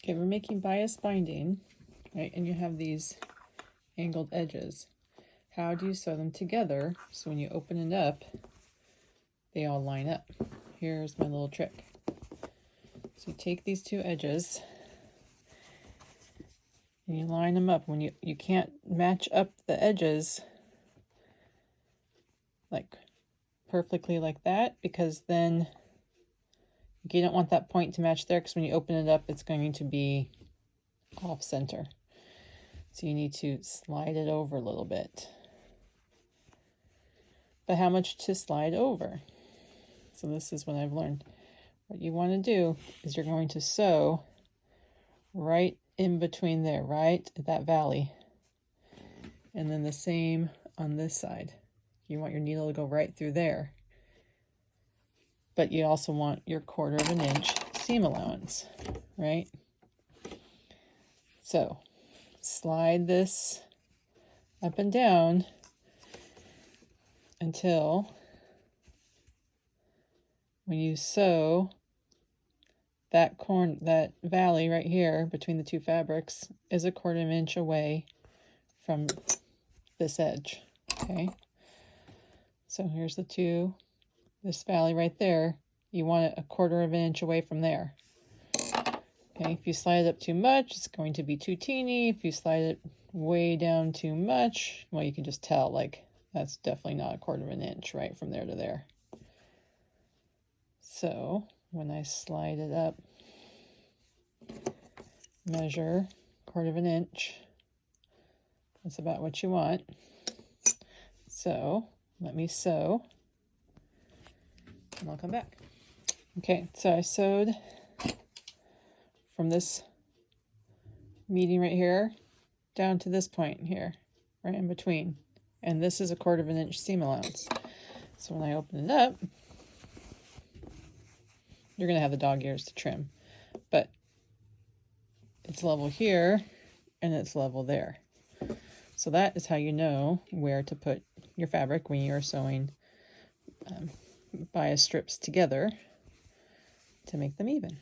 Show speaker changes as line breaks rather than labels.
Okay, we're making bias binding, right? And you have these angled edges. How do you sew them together so when you open it up, they all line up? Here's my little trick. So you take these two edges and you line them up. When you can't match up the edges like perfectly like that, because then you don't want that point to match there, because when you open it up, it's going to be off center. So you need to slide it over a little bit. But how much to slide over? So this is what I've learned. What you want to do is you're going to sew right in between there, right at that valley. And then the same on this side. You want your needle to go right through there. But you also want your 1/4 of an inch seam allowance, right? So slide this up and down until when you sew that valley right here between the two fabrics is a 1/4 of an inch away from this edge. Okay, so here's this valley right there. You want it a 1/4 of an inch away from there. Okay, if you slide it up too much, it's going to be too teeny. If you slide it way down too much, well, you can just tell, like, that's definitely not a 1/4 of an inch right from there to there. So when I slide it up, measure 1/4 of an inch. That's about what you want. So let me sew and I'll come back. Okay, so I sewed from this meeting right here down to this point here, right in between. And this is a 1/4 of an inch seam allowance. So when I open it up, you're going to have the dog ears to trim, but it's level here and it's level there. So that is how you know where to put your fabric when you're sewing bias strips together to make them even.